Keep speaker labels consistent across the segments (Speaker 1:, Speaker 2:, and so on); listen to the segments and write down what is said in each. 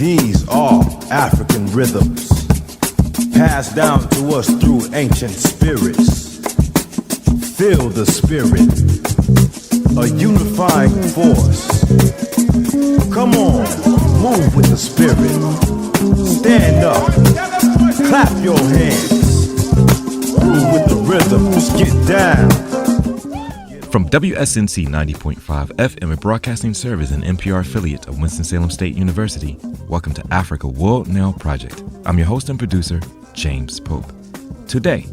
Speaker 1: These are African rhythms, passed down to us through ancient spirits. Feel the spirit, a unifying force. Come on, move with the spirit. Stand up, clap your hands. Groove with the rhythms, get down.
Speaker 2: From WSNC 90.5 FM, a broadcasting service and NPR affiliate of Winston-Salem State University, welcome to Africa World Now Project. I'm your host and producer, James Pope. Today,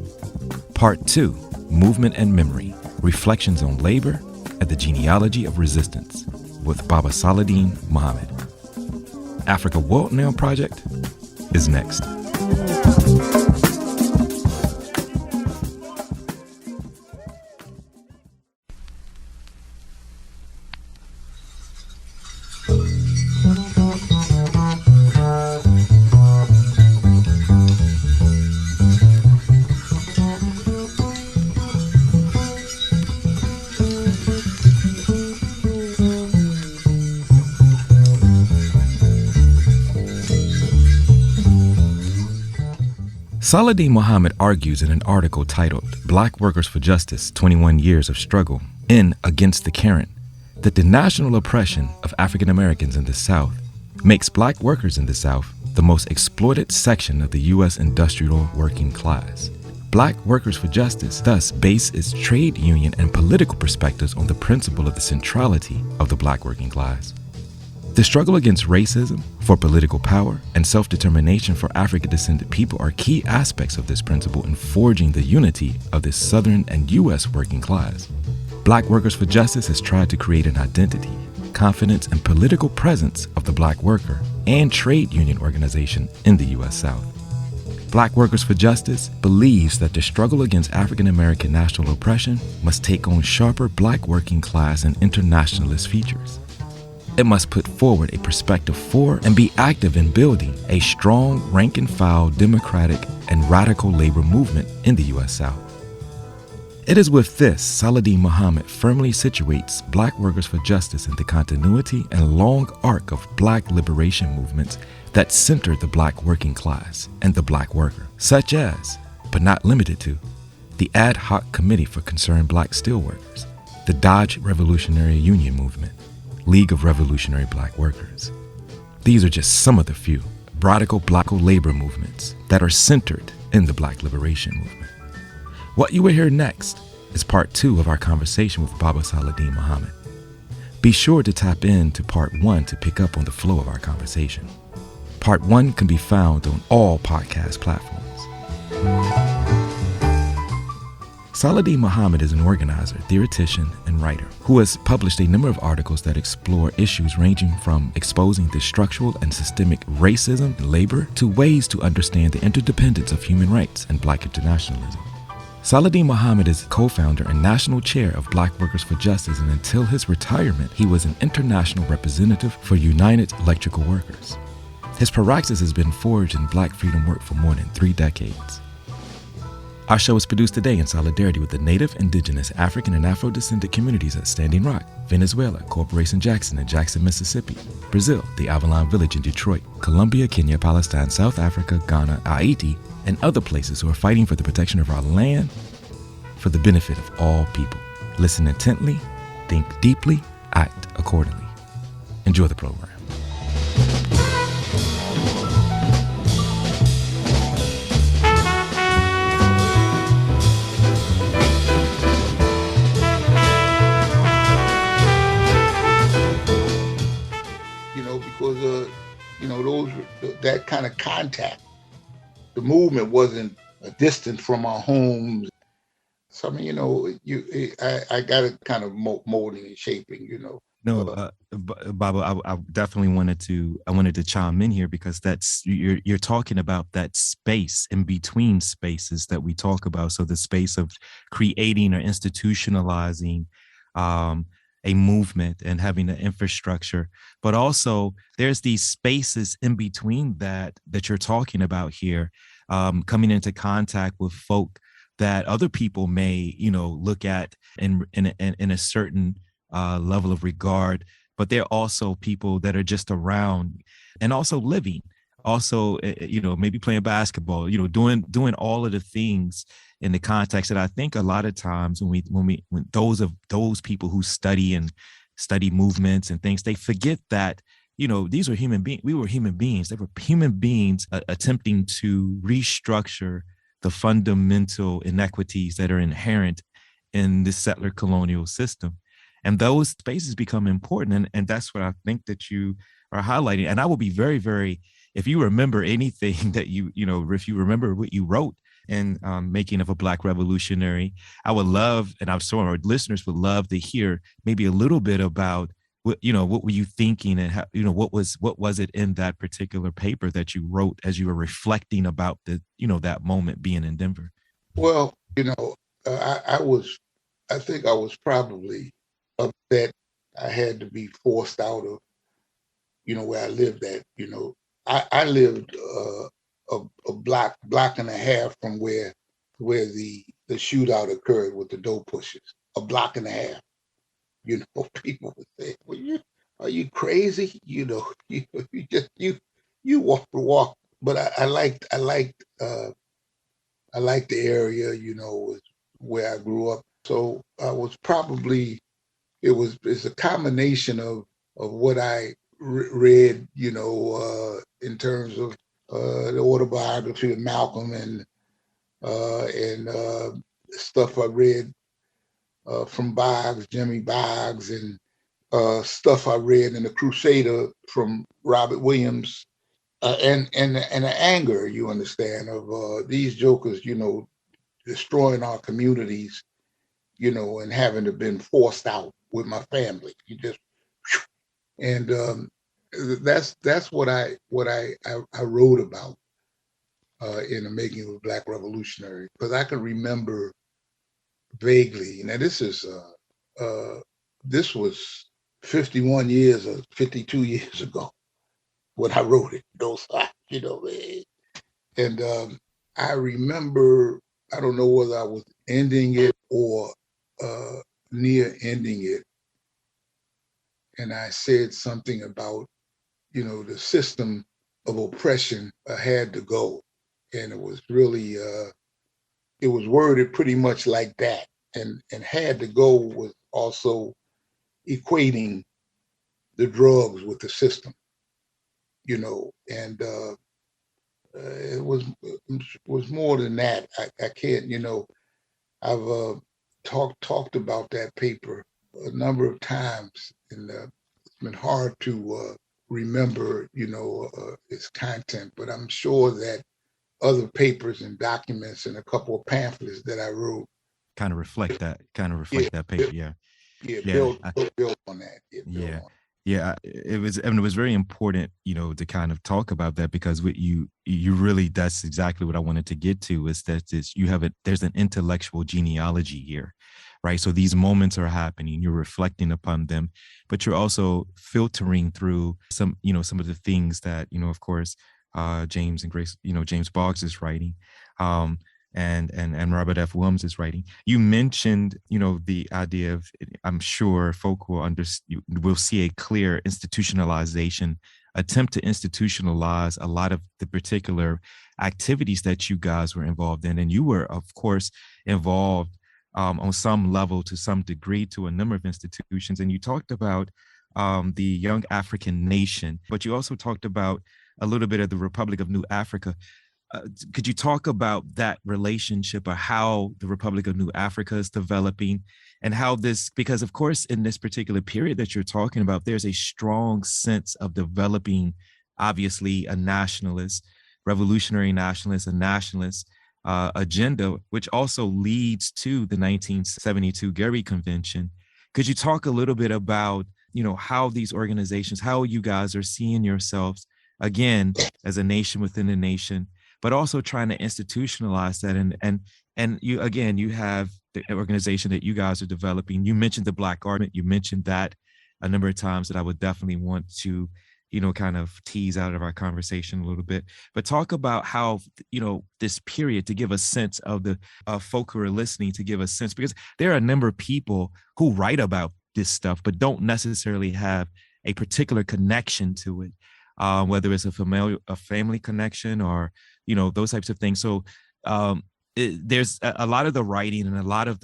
Speaker 2: Part 2, Movement and Memory, Reflections on Labor and the Genealogy of Resistance, with Baba Saladin Muhammad. Africa World Now Project is next. Saladin Muhammad argues in an article titled Black Workers for Justice, 21 Years of Struggle in Against the Current that the national oppression of African Americans in the South makes black workers in the South the most exploited section of the U.S. industrial working class. Black Workers for Justice thus base its trade union and political perspectives on the principle of the centrality of the black working class. The struggle against racism, for political power, and self-determination for African-descended people are key aspects of this principle in forging the unity of the Southern and U.S. working class. Black Workers for Justice has tried to create an identity, confidence, and political presence of the black worker and trade union organization in the U.S. South. Black Workers for Justice believes that the struggle against African-American national oppression must take on sharper black working class and internationalist features. It must put forward a perspective for and be active in building a strong rank-and-file democratic and radical labor movement in the U.S. South. It is with this Saladin Muhammad firmly situates Black Workers for Justice in the continuity and long arc of black liberation movements that center the black working class and the black worker, such as, but not limited to, the Ad Hoc Committee for Concerned Black Steelworkers, the Dodge Revolutionary Union Movement, League of Revolutionary Black Workers. These are just some of the few radical black labor movements that are centered in the black liberation movement. What you will hear next is part 2 of our conversation with Baba Saladin Muhammad. Be sure to tap into part 1 to pick up on the flow of our conversation. Part 1 can be found on all podcast platforms. Saladin Muhammad is an organizer, theoretician, and writer who has published a number of articles that explore issues ranging from exposing the structural and systemic racism in labor to ways to understand the interdependence of human rights and black internationalism. Saladin Muhammad is co-founder and national chair of Black Workers for Justice, and until his retirement, he was an international representative for United Electrical Workers. His praxis has been forged in black freedom work for more than 3 decades. Our show is produced today in solidarity with the Native, Indigenous, African, and Afro-descended communities at Standing Rock, Venezuela, Corporation Jackson in Jackson, Mississippi, Brazil, the Avalon Village in Detroit, Colombia, Kenya, Palestine, South Africa, Ghana, Haiti, and other places who are fighting for the protection of our land for the benefit of all people. Listen intently, think deeply, act accordingly. Enjoy the program.
Speaker 3: That kind of contact. The movement wasn't a distance from our homes. So I mean, I got it kind of molding and shaping,
Speaker 2: No, Baba, I definitely wanted to chime in here because that's you're talking about that space in between spaces that we talk about. So the space of creating or institutionalizing a movement and having an infrastructure, but also there's these spaces in between that you're talking about here, coming into contact with folk that other people may, look at in a certain level of regard, but they're also people that are just around and also living, also, maybe playing basketball, doing all of the things in the context that I think a lot of times when those people who study and study movements and things, they forget that, these were human beings. We were human beings. They were human beings attempting to restructure the fundamental inequities that are inherent in the settler colonial system. And those spaces become important. And that's what I think that you are highlighting. And I will be very, very, if you remember anything that if you remember what you wrote in Making of a Black Revolutionary, I would love, and I'm sure our listeners would love to hear maybe a little bit about what were you thinking, and how, what was it in that particular paper that you wrote as you were reflecting about that moment being in Denver?
Speaker 3: Well, I think I was probably upset I had to be forced out of, where I lived at. I lived a block and a half from where the shootout occurred with the dope pushers. A block and a half. People would say, "Well, are you crazy?" You just you walk the walk. But I liked the area. Was where I grew up. So I was probably it's a combination of what I read. In terms of the autobiography of Malcolm and stuff I read from Boggs, Jimmy Boggs, and stuff I read in The Crusader from Robert Williams, and the anger, you understand, of these jokers, destroying our communities, and having to been forced out with my family. And that's what I wrote about in The Making of a Black Revolutionary, because I can remember vaguely. Now this was 51 years or 52 years ago when I wrote it. And I remember, I don't know whether I was ending it or near ending it, and I said something about, the system of oppression had to go, and it was really, it was worded pretty much like that, and had to go was also equating the drugs with the system, and it was more than that. I can't, I've talked about that paper a number of times, and it's been hard to remember, its content. But I'm sure that other papers and documents and a couple of pamphlets that I wrote
Speaker 2: kind of reflect that paper. Yeah.
Speaker 3: Build on that.
Speaker 2: Yeah. Yeah, it was very important, to kind of talk about that, because what you really, that's exactly what I wanted to get to, is that there's an intellectual genealogy here, right? So these moments are happening, you're reflecting upon them, but you're also filtering through some of the things that, of course, James and Grace, James Boggs is writing, and Robert F. Williams is writing. You mentioned, the idea of, I'm sure folk will see a clear institutionalization, attempt to institutionalize a lot of the particular activities that you guys were involved in. And you were, of course, involved on some level, to some degree, to a number of institutions. And you talked about the Young African Nation, but you also talked about a little bit of the Republic of New Africa. Could you talk about that relationship, or how the Republic of New Africa is developing, and how this, because of course, in this particular period that you're talking about, there's a strong sense of developing, obviously, a nationalist, revolutionary nationalist, a nationalist agenda, which also leads to the 1972 Gary Convention. Could you talk a little bit about, how these organizations, how you guys are seeing yourselves, again, as a nation within a nation, but also trying to institutionalize that. And you, again, you have the organization that you guys are developing. You mentioned the Black Garment. You mentioned that a number of times, that I would definitely want to, kind of tease out of our conversation a little bit. But talk about how, this period, to give a sense of the folk who are listening, to give a sense, because there are a number of people who write about this stuff, but don't necessarily have a particular connection to it, whether it's a family connection or, those types of things. So there's a lot of the writing and a lot of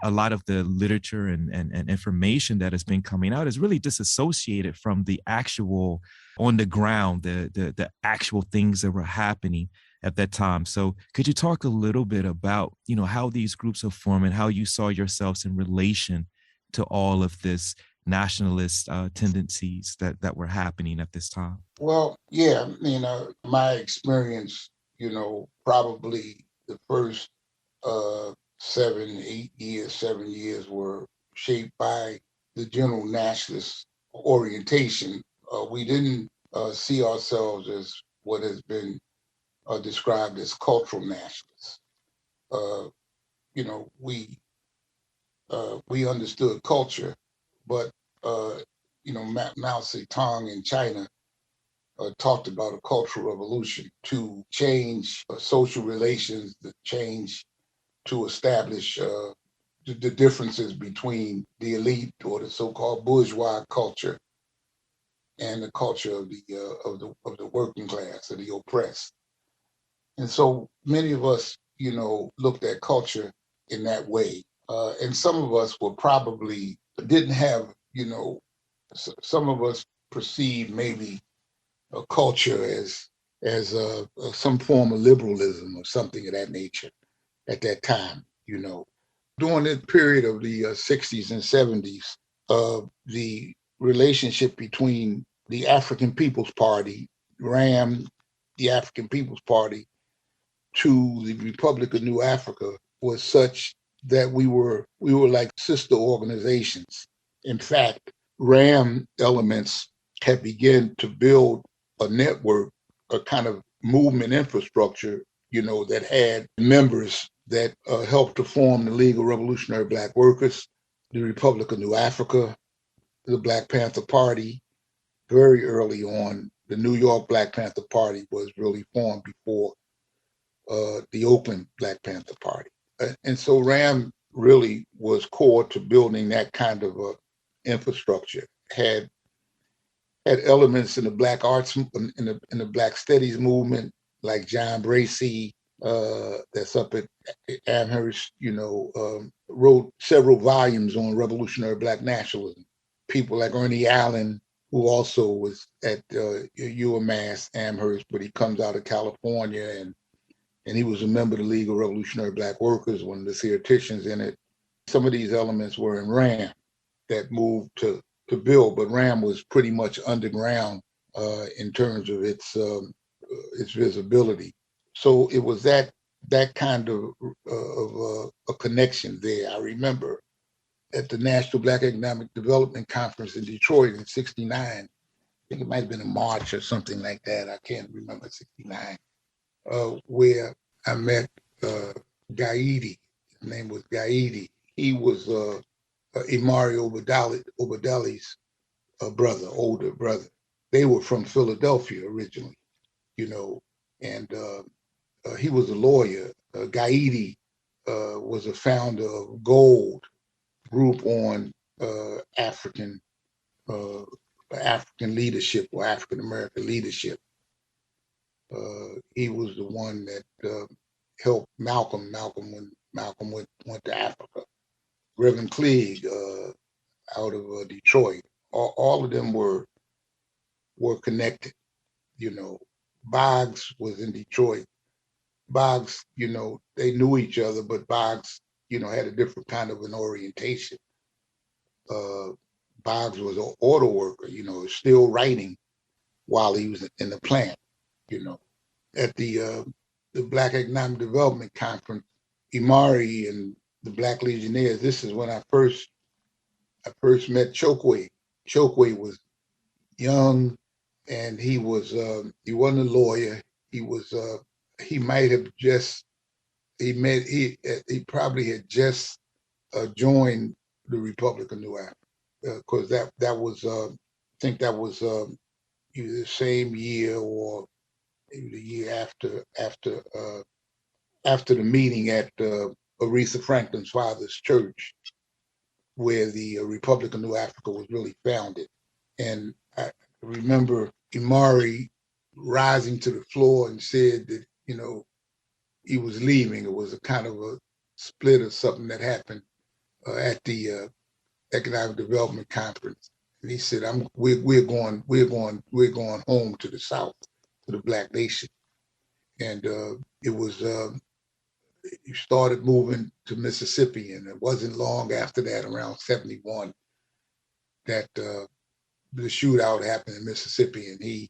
Speaker 2: a lot of the literature and information that has been coming out is really disassociated from the actual on the ground, the actual things that were happening at that time. So could you talk a little bit about, how these groups are forming, how you saw yourselves in relation to all of this nationalist tendencies that were happening at this time?
Speaker 3: Well, yeah, my experience, probably the first 7 years were shaped by the general nationalist orientation. We didn't see ourselves as what has been described as cultural nationalists. Uh, we understood culture, but Mao Zedong in China talked about a cultural revolution to change social relations, to establish the differences between the elite or the so-called bourgeois culture and the culture of the working class or the oppressed. And so many of us, looked at culture in that way. And some of us were probably didn't have, some of us perceived maybe a culture as some form of liberalism or something of that nature at that time. During the period of the 60s and 70s, the relationship between the African People's Party, RAM, the African People's Party, to the Republic of New Africa was such that we were like sister organizations. In fact, RAM elements had begun to build a network, a kind of movement infrastructure, that had members that helped to form the League of Revolutionary Black Workers, the Republic of New Africa, the Black Panther Party. Very early on, the New York Black Panther Party was really formed before the Oakland Black Panther Party. And so RAM really was core to building that kind of infrastructure. Had elements in the Black arts, in the Black studies movement, like John Bracey, that's up at Amherst, wrote several volumes on revolutionary Black nationalism. People like Ernie Allen, who also was at UMass Amherst, but he comes out of California, and he was a member of the League of Revolutionary Black Workers, one of the theoreticians in it. Some of these elements were in RAM that moved to build, but RAM was pretty much underground in terms of its visibility. So it was that kind of a connection there. I remember at the National Black Economic Development Conference in Detroit in '69. I think it might have been in March or something like that. I can't remember '69. Where I met Gaidi. His name was Gaidi. He was Imari Obadali's older brother. They were from Philadelphia originally, and he was a lawyer. Gaidi was a founder of Gold group on African leadership or African American leadership. He was the one that helped Malcolm when Malcolm went to Africa. Reverend Cleage out of Detroit. All of them were connected. Boggs was in Detroit. Boggs, they knew each other, but Boggs, had a different kind of an orientation. Boggs was an auto worker, still writing while he was in the plant, At the Black Economic Development Conference, Imari and the Black Legionnaires, this is when I first met Chokwe. Chokwe was young, and he wasn't a lawyer. He might have just he probably had just joined the Republic of New Africa, because that was I think that was either the same year or maybe the year after the meeting at Aretha Franklin's father's church, where the Republic of New Africa was really founded. And I remember Imari rising to the floor and said that, he was leaving. It was a kind of a split or something that happened at the Economic Development Conference. And he said, we're going home to the South, to the Black nation. And it was, he started moving to Mississippi, and it wasn't long after that, around 71, that the shootout happened in Mississippi, and he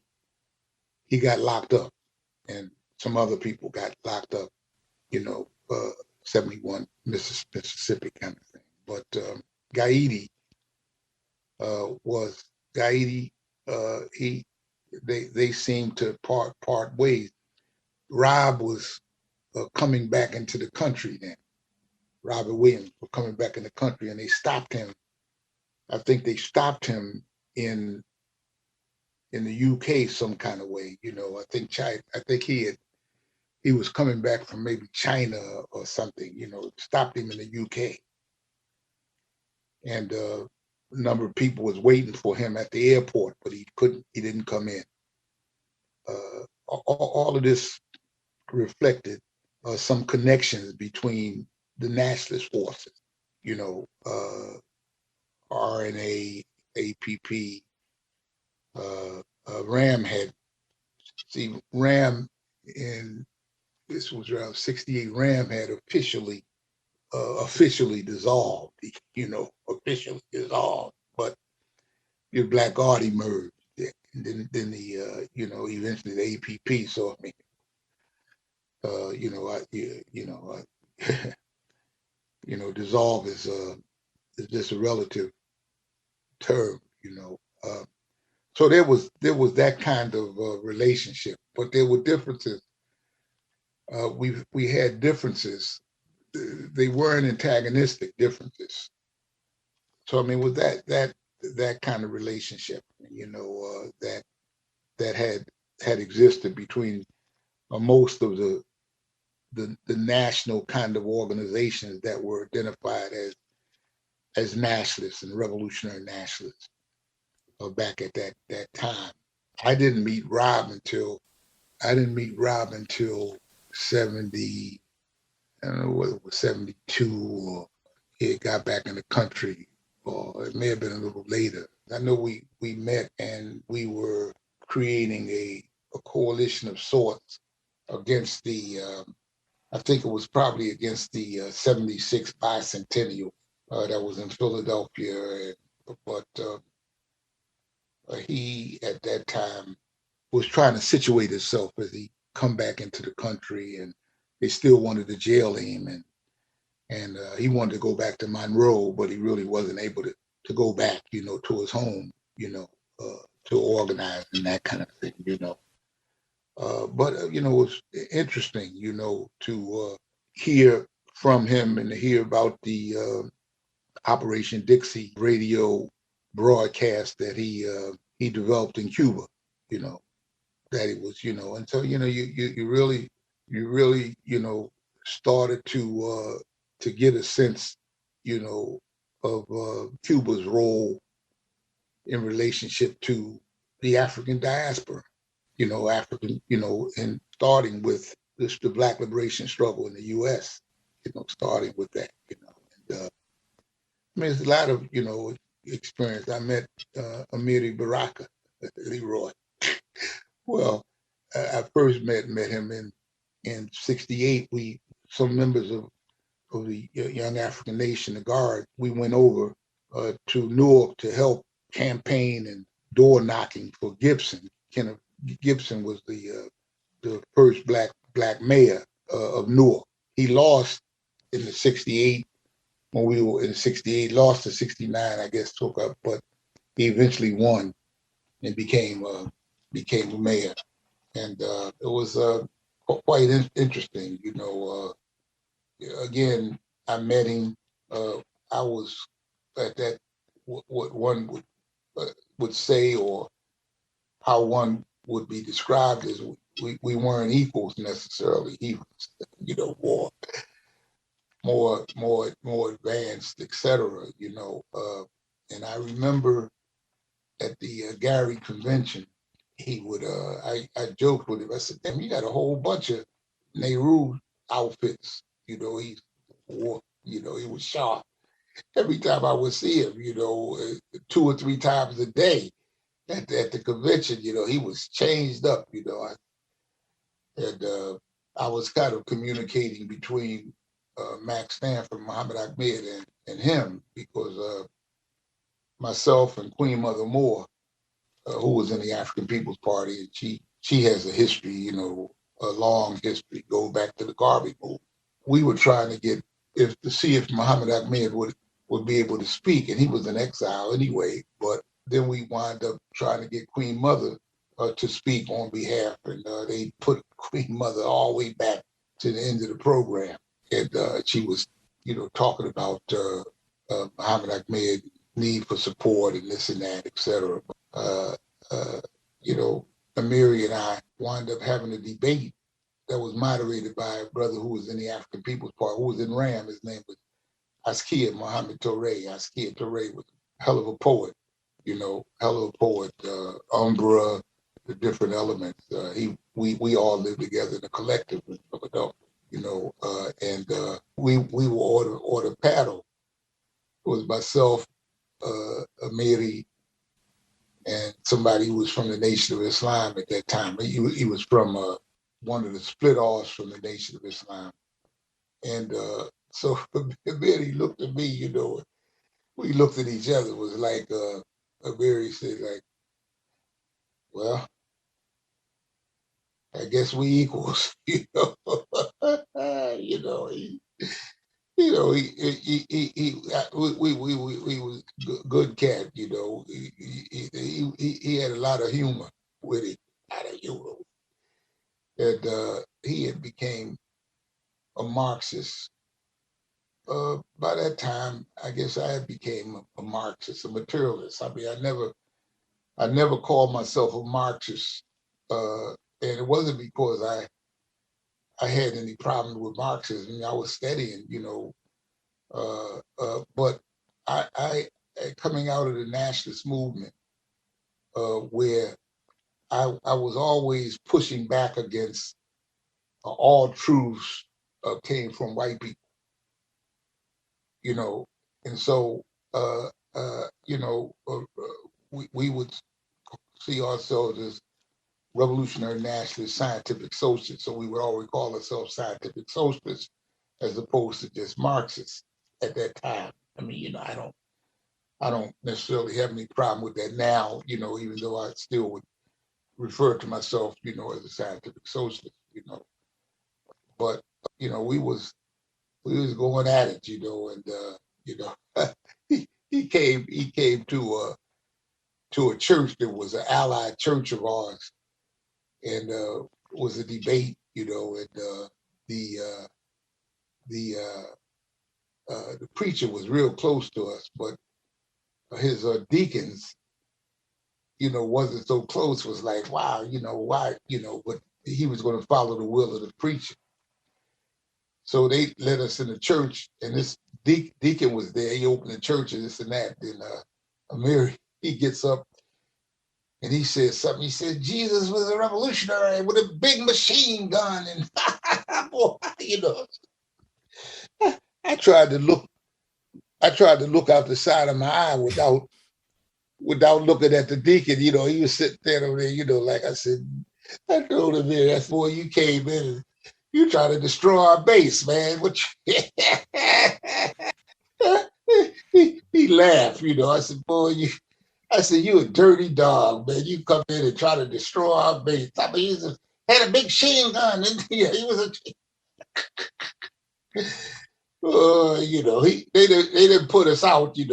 Speaker 3: got locked up, and some other people got locked up, 71 Mississippi kind of thing. But Gaidi was Gaidi. They seemed to part ways. Rob was coming back into the country then. Robert Williams was coming back in the country, and they stopped him. I think they stopped him in the UK some kind of way. I think China. I think he was coming back from maybe China or something. Stopped him in the UK, and a number of people was waiting for him at the airport, but he couldn't. He didn't come in. All of this reflected some connections between the nationalist forces. RNA, APP, RAM had, RAM in, this was around 68, RAM had officially dissolved, officially dissolved, but the Black Guard emerged, and then the, eventually the APP. So, I mean, dissolve is just a relative term, So there was that kind of relationship, but there were differences. We had differences. They weren't antagonistic differences. So I mean, with that kind of relationship, that had existed between most of the national kind of organizations that were identified as nationalists and revolutionary nationalists back at that time. I didn't meet Rob until 70, I don't know whether it was 72 or he got back in the country, or it may have been a little later. I know we met and we were creating a coalition of sorts against I think it was probably against the 76 bicentennial that was in Philadelphia. But he, at that time, was trying to situate himself as he come back into the country, and they still wanted to jail him, and he wanted to go back to Monroe, but he really wasn't able to go back, to his home, to organize and that kind of thing, But it was interesting, to hear from him and to hear about the Operation Dixie radio broadcast that he developed in Cuba, that it was, and so you really started to get a sense, of Cuba's role in relationship to the African diaspora, and starting with the Black liberation struggle in the U.S., starting with that, and I mean, it's a lot of, experience. I met Amiri Baraka, Leroy. Well, I first met him in 68. Some members of the Young African Nation, the Guard, we went over to Newark to help campaign and door knocking for Gibson. Kenneth Gibson was the first black mayor of Newark. He lost in the 68. When we were in 68, lost to 69, I guess, took up, but he eventually won and became a mayor. And it was quite interesting, again, I met him. I was at that, what one would say, or how one would be described as, we weren't equals necessarily. He was, more advanced, etc. And I remember at the Gary convention, he would, I joked with him. I said, damn, you got a whole bunch of Nehru outfits. He wore, he was sharp. Every time I would see him, 2 or 3 times a day at the convention, he was changed up, I was kind of communicating between Max Stanford, Muhammad Ahmed, and him because myself and Queen Mother Moore, who was in the African People's Party, and she has a history, a long history, going back to the Garvey movement. We were trying to see if Muhammad Ahmed would be able to speak, and he was in exile anyway. But then we wound up trying to get Queen Mother to speak on behalf, and they put Queen Mother all the way back to the end of the program, and she was, talking about Muhammad Ahmed need for support and this and that, etc. Amiri and I wound up having a debate that was moderated by a brother who was in the African People's Party, who was in RAM. His name was Askia Muhammad Touré. Askia Touré was a hell of a poet, hell of a poet. Umbra, the different elements. We all lived together in a collective of adults, and we were order paddle. It was myself, Amiri, and somebody who was from the Nation of Islam at that time. He was from one of the split offs from the Nation of Islam. And so Amiri looked at me, we looked at each other. It was like Amiri said, like, well, I guess we equals, he we was good cat, he had a lot of humor with it, and he had became a Marxist. By that time, I guess I had became a Marxist, a materialist. I mean, I never called myself a Marxist, and it wasn't because I had any problem with Marxism. I was studying, but I coming out of the nationalist movement, where I was always pushing back against all truths came from white people, and so we would see ourselves as revolutionary nationalist scientific socialists. So we would always call ourselves scientific socialists as opposed to just Marxists at that time. I mean, I don't necessarily have any problem with that now, even though I still would refer to myself, as a scientific socialist, But, we was going at it, and he came to a church that was an allied church of ours, and was a debate, and the preacher was real close to us, but his deacons, wasn't so close. Was like, wow, why, but he was going to follow the will of the preacher. So they let us in the church, and this deacon was there. He opened the church and this and that. Then Amir, he gets up and he says something. He said, Jesus was a revolutionary with a big machine gun. And boy, I tried to look out the side of my eye without looking at the deacon. He was sitting there over there, like I said, I told him, man, that's boy, you came in and you try to destroy our base, man. He laughed, I said, boy, you a dirty dog, man. You come in and try to destroy our base. I mean, had a big machine gun. And, he was they didn't put us out, but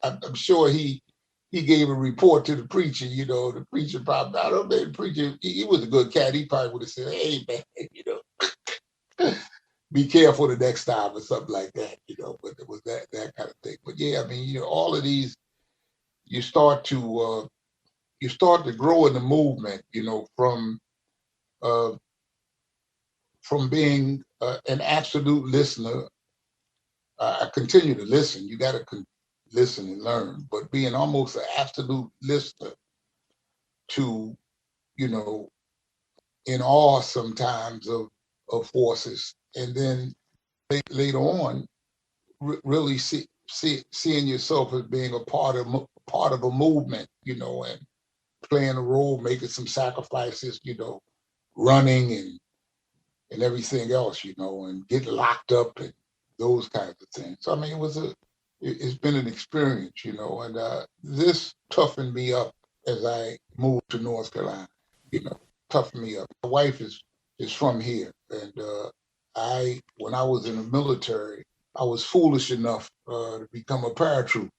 Speaker 3: I'm sure he gave a report to the preacher, the preacher probably, I don't know, the preacher, he was a good cat. He probably would have said, hey, man, be careful the next time or something like that, but it was that kind of thing. But yeah, I mean, all of these, you start to grow in the movement, from being an absolute listener. I continue to listen. You got to listen and learn, but being almost an absolute listener to, you know, in awe sometimes of forces. And then later on, really seeing yourself as being a part of a movement, you know, and playing a role, making some sacrifices, you know, running and everything else, you know, and getting locked up and those kinds of things. So I mean, it's been an experience, you know, and this toughened me up as I moved to North Carolina, you know, toughened me up. My wife is from here, and when I was in the military, I was foolish enough to become a paratrooper,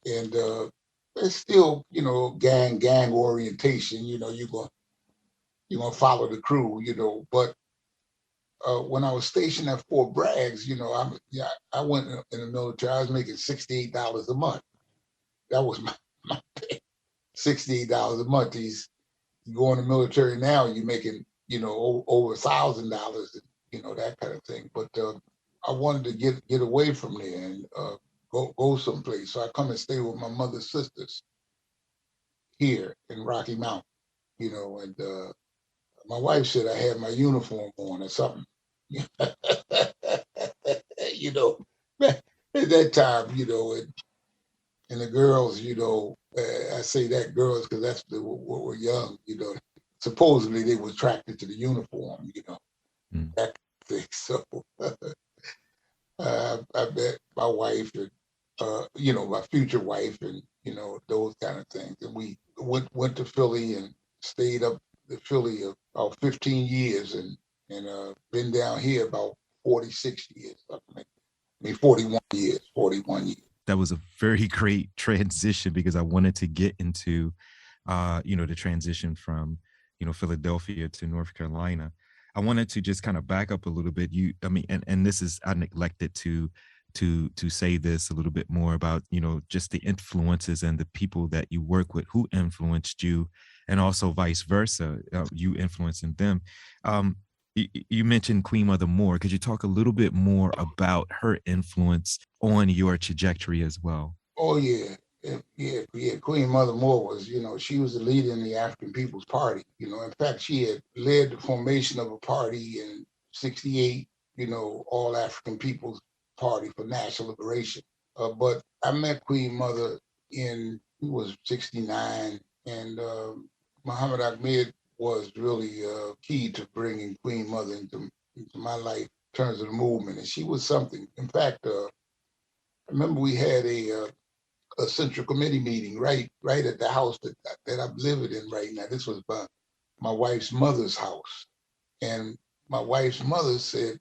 Speaker 3: and it's still, you know, gang orientation. You know, you're gonna follow the crew, you know. But when I was stationed at Fort Bragg's, you know, I went in the military. I was making $68 a month. That was my pay. $68 a month. You go in the military now, you're making, you know, over $1,000, you know, that kind of thing. But I wanted to get away from there and go someplace. So I come and stay with my mother's sisters here in Rocky Mount, you know, and my wife said I had my uniform on or something. You know, at that time, you know, and the girls, you know, I say that girls because that's what were young, you know. Supposedly they were attracted to the uniform, you know,
Speaker 2: Mm.
Speaker 3: that thing. So I met my wife and you know, my future wife and you know those kind of things, and we went to Philly and stayed up in Philly about 15 years and been down here about 46 years, something like that. I mean 41 years, 41 years.
Speaker 2: That was a very great transition because I wanted to get into, the transition from, Philadelphia to North Carolina. I wanted to just kind of back up a little bit. And this is, I neglected to say this a little bit more about, just the influences and the people that you work with who influenced you, and also vice versa, you influencing them. Um, you mentioned Queen Mother Moore. Could you talk a little bit more about her influence on your trajectory as well?
Speaker 3: Oh yeah. Yeah. Queen Mother Moore was, you know, she was the leader in the African People's Party. You know, in fact, she had led the formation of a party in '68. You know, All African People's Party for National Liberation. But I met Queen Mother in it was '69, and Muhammad Ahmed was really key to bringing Queen Mother into my life in terms of the movement, and she was something. In fact, I remember we had a central committee meeting right at the house that I'm living in right now. This was my wife's mother's house, and my wife's mother said,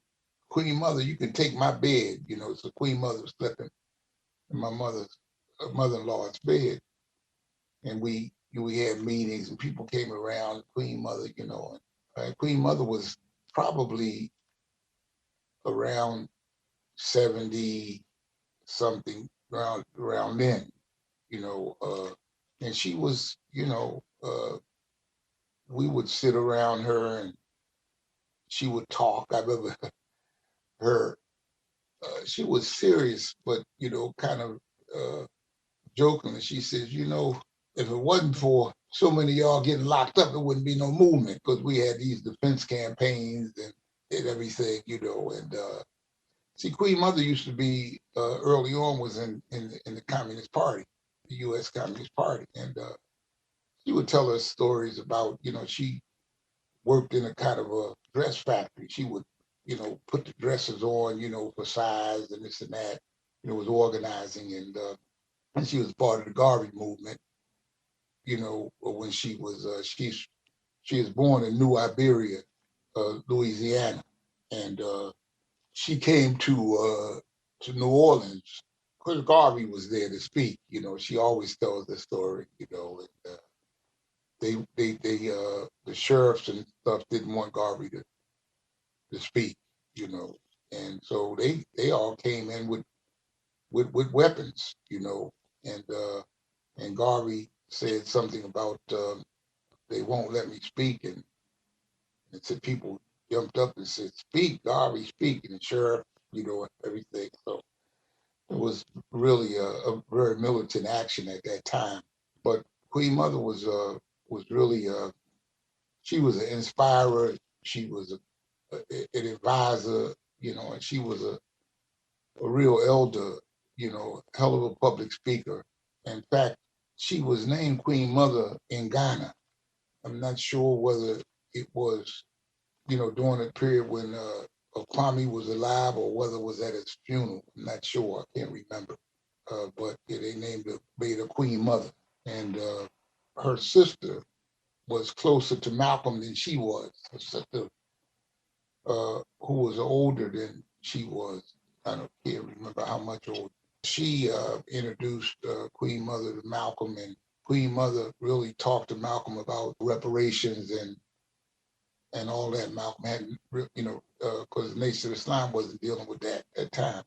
Speaker 3: "Queen Mother, you can take my bed." You know, so Queen Mother was sleeping in my mother-in-law's bed, and we had meetings, and people came around. Queen Mother, you know, and Queen Mother was probably around 70 something around then, you know, and she was, you know, we would sit around her and she would talk. I remember her, she was serious, but, you know, kind of jokingly. She says, you know, if it wasn't for so many of y'all getting locked up, there wouldn't be no movement because we had these defense campaigns and everything, you know. And see, Queen Mother used to be early on was in the Communist Party, the U.S. Communist Party, and she would tell us stories about, you know, she worked in a kind of a dress factory. She would, you know, put the dresses on, you know, for size and this and that. You know, was organizing and she was part of the Garvey movement. You know, when she was born in New Iberia, Louisiana, and she came to New Orleans. Chris Garvey was there to speak. You know, she always tells the story. You know, and, the sheriffs and stuff didn't want Garvey to speak, you know, and so they all came in with weapons, you know, and Garvey said something about they won't let me speak, and said people jumped up and said, "Speak, Garvey, speak," and the sheriff, you know, everything. So it was really a very militant action at that time. But Queen Mother was really she was an inspirer. She was an advisor, and she was a real elder, hell of a public speaker. In fact, she was named Queen Mother in Ghana. I'm not sure whether it was, during the period when Kwame was alive or whether it was at his funeral. I'm not sure. I can't remember. But yeah, they made her Queen Mother. And her sister was closer to Malcolm than she was. Her sister, who was older than she was, can't remember how much older. She introduced Queen Mother to Malcolm, and Queen Mother really talked to Malcolm about reparations and all that. Malcolm hadn't, because the Nation of Islam wasn't dealing with that at that time.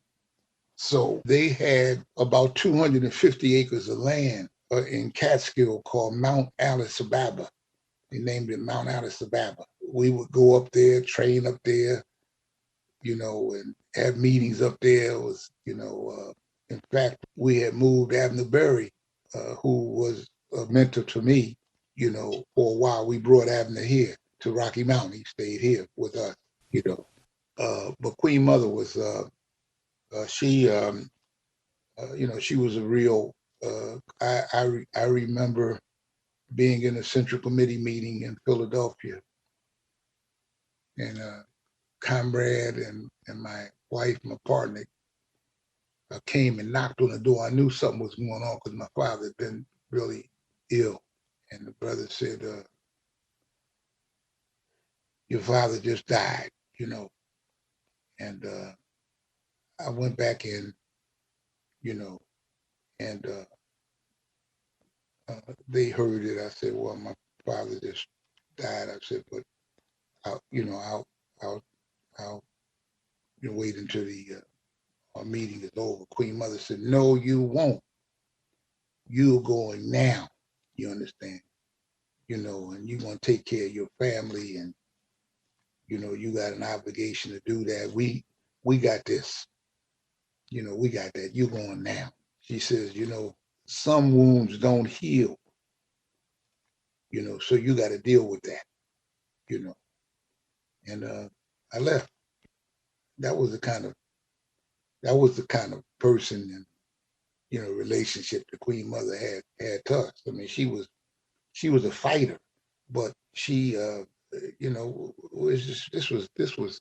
Speaker 3: So they had about 250 acres of land in Catskill called Mount Alice Ababa. They named it Mount Alice Ababa. We would go up there, train up there, and have meetings up there. It was, in fact, we had moved Abner Berry, who was a mentor to me, for a while. We brought Abner here to Rocky Mountain. He stayed here with us, you know. But Queen Mother was, she, she was a real, I remember being in a Central Committee meeting in Philadelphia, and comrade and my wife, my partner, came and knocked on the door. I knew something was going on because my father had been really ill. And the brother said, your father just died, And I went back in, and they heard it. I said, well, my father just died. I said, but I'll wait until the meeting is over. Queen Mother said, no, you won't. You're going now. You understand? And you're going to take care of your family, and, you got an obligation to do that. We got this. We got that. You're going now. She says, some wounds don't heal, so you got to deal with that, And I left. That was the kind of person and, relationship the Queen Mother had to us. I mean, she was a fighter, but she, was just, this was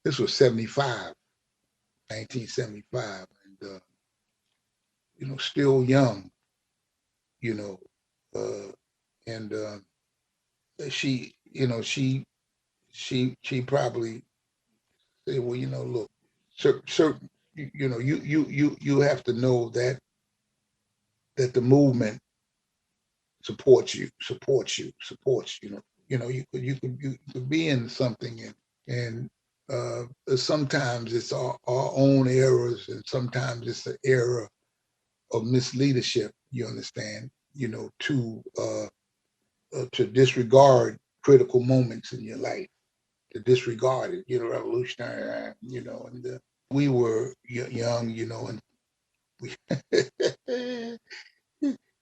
Speaker 3: 75, 1975, and still young, you know, and she, she probably said, well, look, certain, you have to know that the movement supports you. You could be in something, and sometimes it's our own errors, and sometimes it's an error of misleadership. You understand? To disregard critical moments in your life, to disregard it. Revolutionary. And we were young. And we in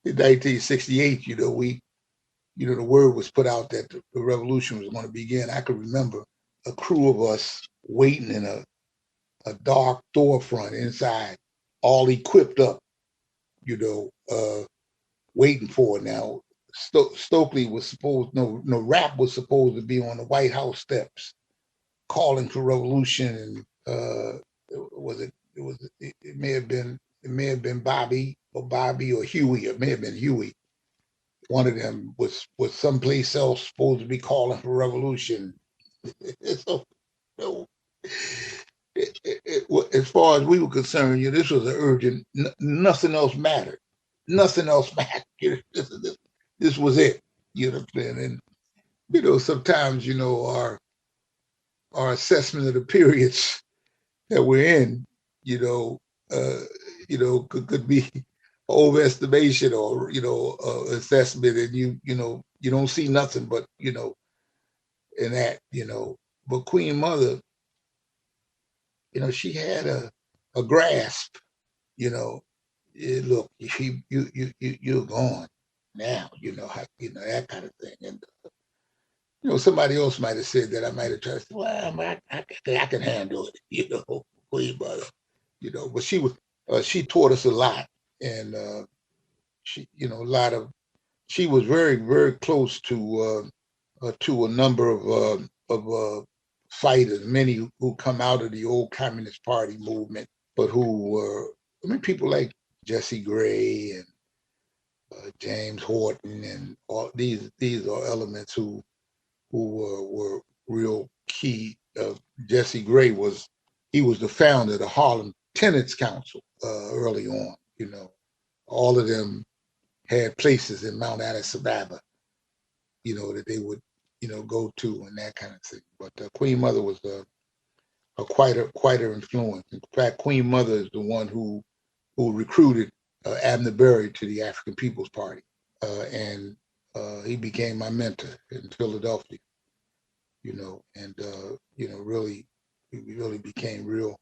Speaker 3: 1968. The word was put out that the revolution was going to begin. I could remember a crew of us waiting in a dark storefront inside, all equipped up, waiting for it. Now, Stokely was Rap was supposed to be on the White House steps, calling for revolution, and it may have been Bobby or Huey. It may have been Huey. One of them was someplace else supposed to be calling for revolution. So, as far as we were concerned, this was an urgent. Nothing else mattered. Nothing else mattered. This was it. You know what I'm saying? And sometimes our assessment of the periods that we're in, could be overestimation or assessment, and you don't see nothing but in that. But Queen Mother, she had a grasp you know, look, you're gone now, that kind of thing. And somebody else might have said that. I might have tried to say, well, I can handle it, Queen Mother, but she taught us a lot. And she, a lot of, she was very, very close to a number of fighters, many who come out of the old Communist Party movement, but who were, people like Jesse Gray and James Horton, and all these are elements who were real key. Jesse Gray was the founder of the Harlem Tenants Council early on. All of them had places in Mount Addis Ababa, that they would, go to and that kind of thing. But Queen Mother was a quite an influence. In fact, Queen Mother is the one who recruited Abner Berry to the African People's Party, and he became my mentor in Philadelphia. And really, we really became real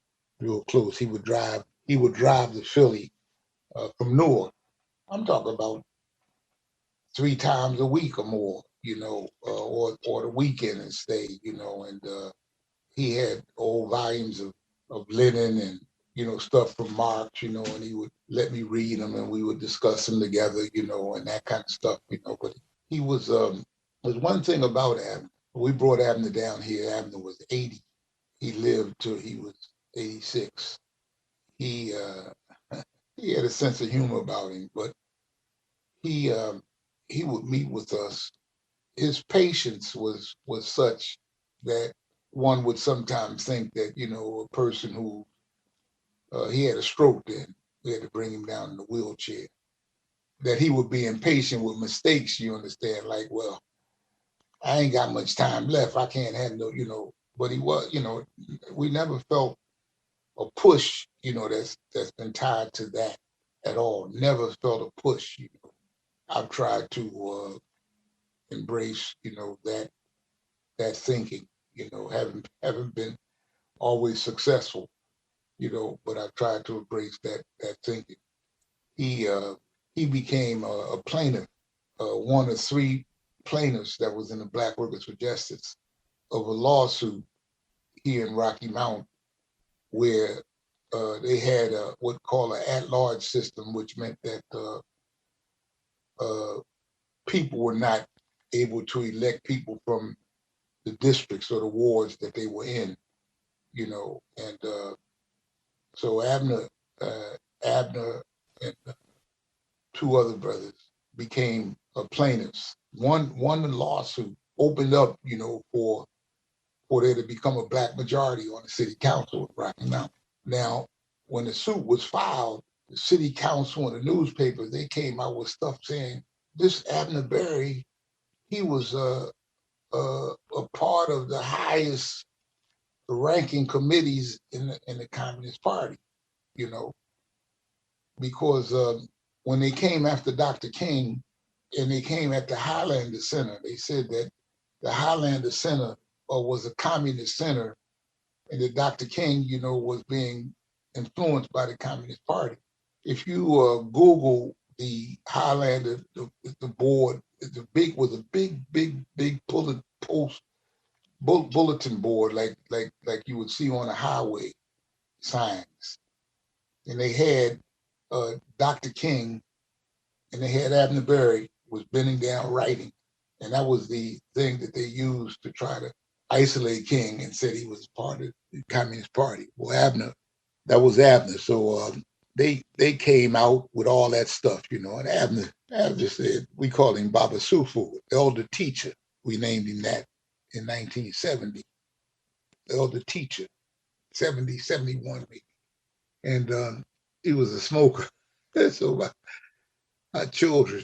Speaker 3: close. He would drive to Philly from Newark. I'm talking about 3 times a week or more, or the weekend and stay, and he had old volumes of Lenin and, stuff from Marx, and he would let me read them and we would discuss them together, and that kind of stuff, but he was, there's one thing about Abner. We brought Abner down here. Abner was 80. He lived till he was 86. He, he had a sense of humor about him, but he, he would meet with us. His patience was such that one would sometimes think that a person who he had a stroke, then we had to bring him down in the wheelchair, that he would be impatient with mistakes. You understand? Like, well, I ain't got much time left. I can't have no, But he was, we never felt a push, that's been tied to that at all. Never felt a push. I've tried to embrace, that thinking, haven't been always successful, but I've tried to embrace that thinking. He became a plaintiff, one of 3 plaintiffs that was in the Black Workers for Justice of a lawsuit here in Rocky Mount, where they had what called an at-large system, which meant that people were not able to elect people from the districts or the wards that they were in, and so Abner and 2 other brothers became plaintiffs. One the lawsuit opened up, for there to become a Black majority on the city council of Rocky Mount. Now, when the suit was filed, the city council and the newspapers, they came out with stuff saying this Abner Berry, he was a part of the highest ranking committees in the Communist Party, because when they came after Dr. King and they came at the Highlander Center, they said that the Highlander Center was a communist center, and that Dr. King, was being influenced by the Communist Party. If you Google the Highlander, the board, was a big bulletin board like you would see on a highway signs, and they had Dr. King and they had Abner Berry was bending down writing, and that was the thing that they used to try to isolate King and said he was part of the Communist Party. Well, that was Abner. So they came out with all that stuff, and Abner said, we called him Baba Sufu, elder teacher. We named him that in 1970, elder teacher, 70, 71 maybe. And he was a smoker. So my children,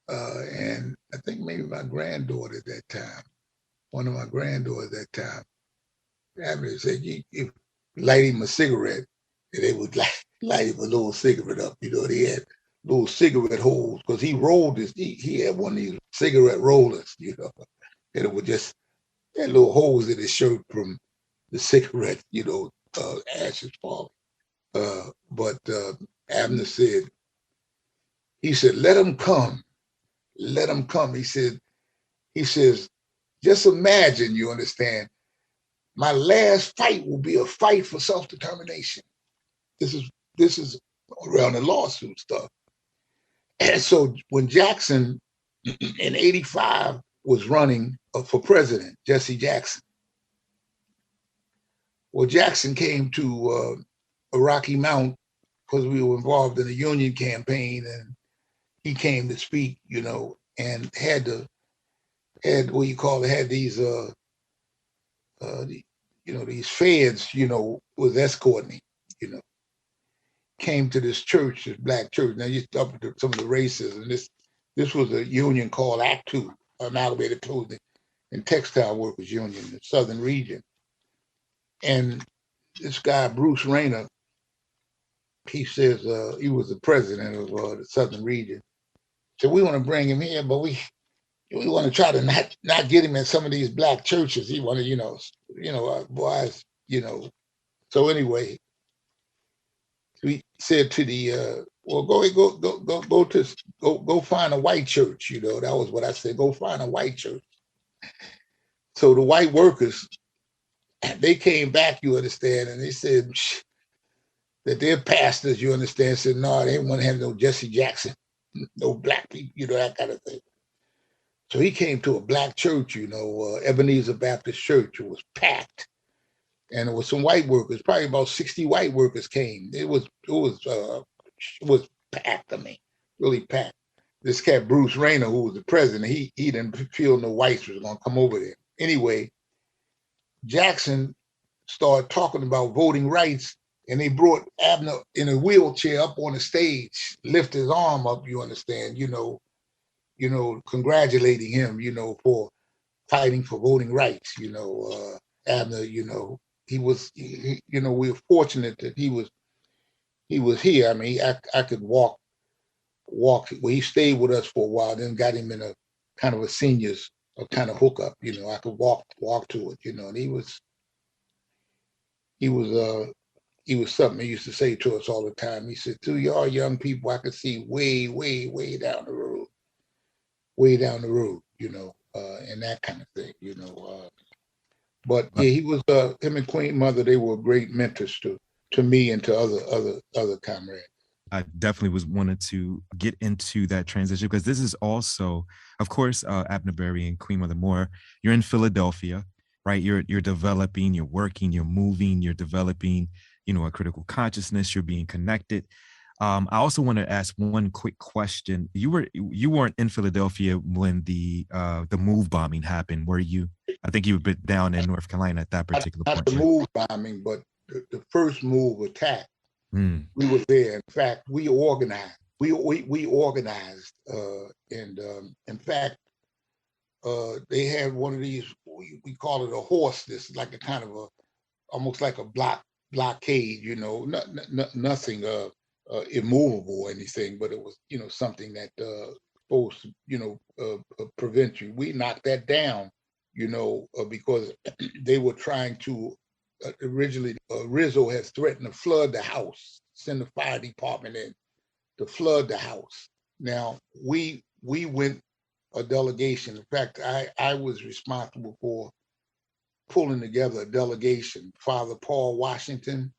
Speaker 3: and I think maybe my granddaughter at that time, one of my granddaughters at that time, Abner said, you light him a cigarette, and they would light him a little cigarette up. They had little cigarette holes because he rolled this. He had one of these cigarette rollers, and it would just had little holes in his shirt from the cigarette, ashes falling. But Abner said, he said, let them come. Let them come. He says, just imagine, you understand, my last fight will be a fight for self-determination. This is around the lawsuit stuff. And so when Jackson in 85 was running for president, Jesse Jackson, well, Jackson came to Rocky Mount because we were involved in the Union campaign, and he came to speak, and had what you call it, had these these feds, was escorting him, you know, came to this church, this black church. Now you up to some of the racism. This was a union called Act Two, Amalgamated Clothing and Textile Workers Union in the Southern region. And this guy, Bruce Rayner, he says he was the president of the Southern region. So we want to bring him here, but we want to try to not get him in some of these black churches. He wanted, boys, So anyway, we said to the well, go find a white church. That was what I said. Go find a white church. So the white workers, they came back, you understand, and they said that their pastors, you understand, said no, they didn't want to have no Jesse Jackson, no black people, that kind of thing. So he came to a black church, Ebenezer Baptist Church. It was packed, and there was some white workers. Probably about 60 white workers came. It was packed. I mean, really packed. This cat Bruce Rayner, who was the president, he didn't feel no whites was gonna come over there. Anyway, Jackson started talking about voting rights, and they brought Abner in a wheelchair up on the stage, lift his arm up. You understand? Congratulating him, for fighting for voting rights. Abner, he was, we were fortunate that he was here. I mean, I could walk. Well, he stayed with us for a while, then got him in a kind of a seniors kind of hookup. I could walk to it. And he was something he used to say to us all the time. He said, "To y'all young people, I could see way, way, way down the road, and that kind of thing, But yeah, he was him and Queen Mother. They were great mentors to me and to other comrades.
Speaker 2: I definitely was wanted to get into that transition because this is also, of course, Abner Berry and Queen Mother Moore. You're in Philadelphia, right? You're developing, you're working, you're moving, you're developing, a critical consciousness. You're being connected. I also want to ask one quick question. You weren't in Philadelphia when the move bombing happened, were you? I think you were down in North Carolina at that particular point.
Speaker 3: Not the move bombing, but the first move attack. We were there. In fact, we organized. We organized, and in fact, they had one of these. We call it a horse. This is like a kind of almost like a blockade. Nothing immovable or anything, but it was something that supposed to prevent you. We knocked that down, because they were trying to. Originally, Rizzo had threatened to flood the house, send the fire department in to flood the house. Now, we went a delegation. In fact, I was responsible for pulling together a delegation. Father Paul Washington,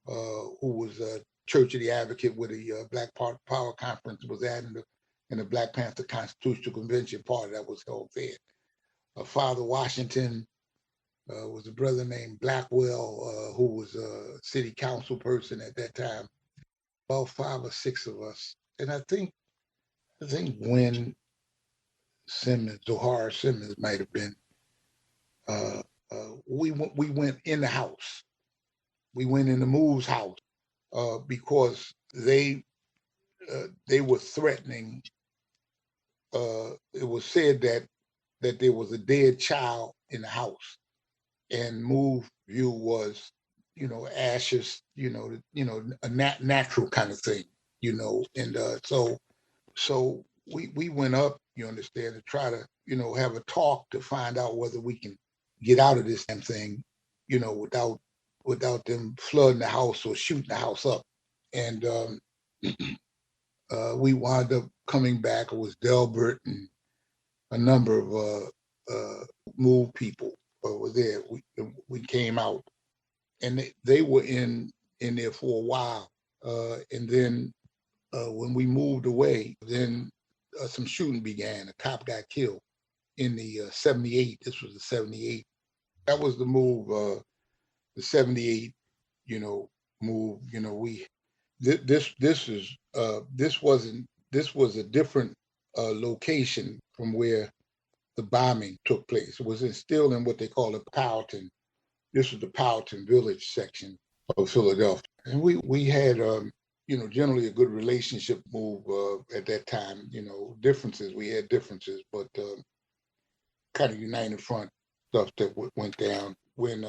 Speaker 3: who was a Church of the Advocate with the Black Power Conference was at, in the Black Panther Constitutional Convention party that was held there. Father Washington, was a brother named Blackwell, who was a city council person at that time. About 5 or 6 of us, and I think Gwen Simmons, Zohara Simmons, might have been. We went in the house. We went in the Move's house because they were threatening. It was said that there was a dead child in the house. And Move view was, ashes, a natural kind of thing, and so we went up, you understand, to try to, have a talk to find out whether we can get out of this damn thing, without without them flooding the house or shooting the house up. And we wound up coming back. It was Delbert and a number of Move people were there. We came out, and they were in there for a while. And then when we moved away, then some shooting began. A cop got killed in the 78. This was the 78. That was the move, the 78, move. This was a different location from where the bombing took place. It was still in what they call the Powhatan. This was the Powhatan Village section of Philadelphia. And we had, generally a good relationship Move at that time. Differences, we had differences, but kind of united front stuff that went down. When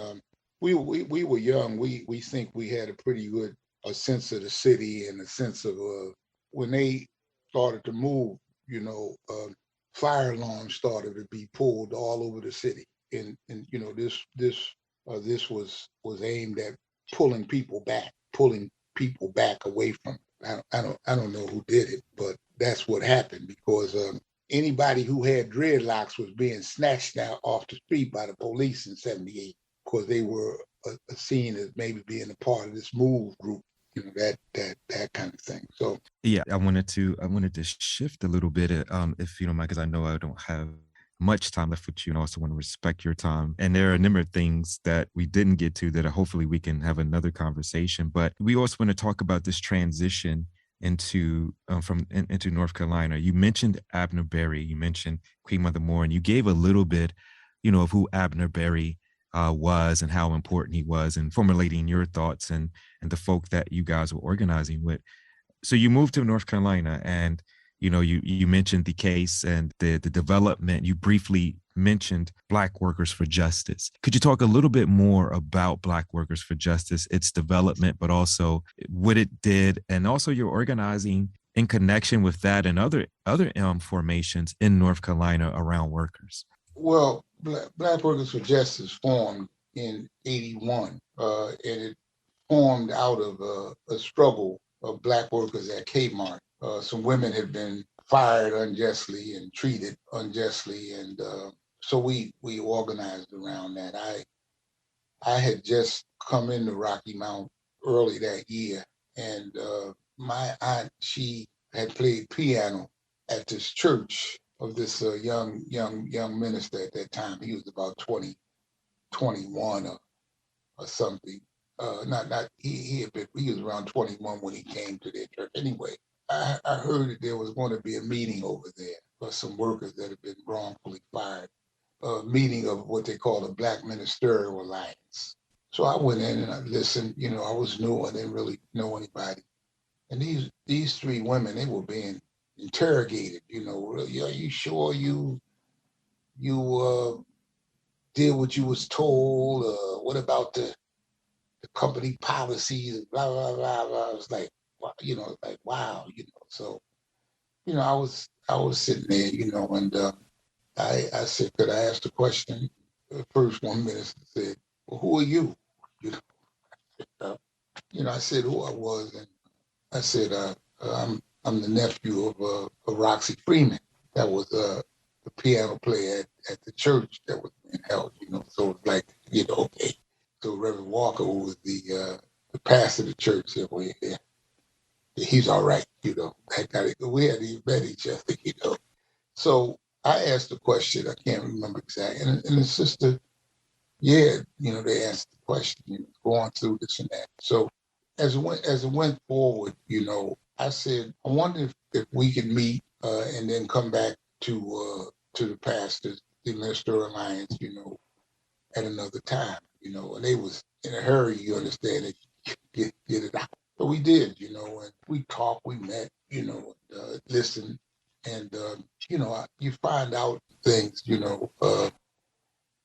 Speaker 3: we were young, we think we had a pretty good sense of the city and a sense of when they started to move, fire alarms started to be pulled all over the city, and this was aimed at pulling people back away from it. I don't know who did it, but that's what happened, because anybody who had dreadlocks was being snatched out off the street by the police in 78, because they were seen as maybe being a part of this Move group, that kind of thing. So
Speaker 2: yeah, I wanted to shift a little bit, if you don't mind, because I know I don't have much time left with you, and I also want to respect your time. And there are a number of things that we didn't get to that hopefully we can have another conversation. But we also want to talk about this transition into into North Carolina. You mentioned Abner Berry, you mentioned Queen Mother Moore, and you gave a little bit, of who Abner Berry was and how important he was, and formulating your thoughts and the folk that you guys were organizing with. So you moved to North Carolina, and you mentioned the case and the development. You briefly mentioned Black Workers for Justice. Could you talk a little bit more about Black Workers for Justice, its development, but also what it did, and also your organizing in connection with that and other formations in North Carolina around workers?
Speaker 3: Well, Black Workers for Justice formed in 81, and it formed out of a struggle of Black workers at Kmart. Some women had been fired unjustly and treated unjustly, and so we organized around that. I had just come into Rocky Mount early that year, and my aunt, she had played piano at this church of this young minister at that time. He was about 20, 21 or something. He was around 21 when he came to their church. Anyway, I heard that there was going to be a meeting over there for some workers that had been wrongfully fired. A meeting of what they call the Black Ministerial Alliance. So I went in and I listened. I was new. I didn't really know anybody. And these three women, they were being interrogated. Are you sure you did what you was told? What about the company policies? Blah blah blah blah. I was like, wow. So I was sitting there, and I said, could I ask the question? The first one minister said, well, who are you? You know, I said who I was, and I said, I'm the nephew of Roxy Freeman. That was the piano player at the church that was being held. So it's like, okay. So Reverend Walker, who was the pastor of the church, said, well, yeah, he's all right. That guy, we hadn't even met each other. So I asked the question. I can't remember exactly. And the sister, yeah, they asked the question, going through this and that. So as it went forward, I said, I wonder if we can meet and then come back to the pastors, the Ministerial Alliance, at another time, and they was in a hurry, you understand, to get it out. So we did, and we talked, we met, listened, and you find out things,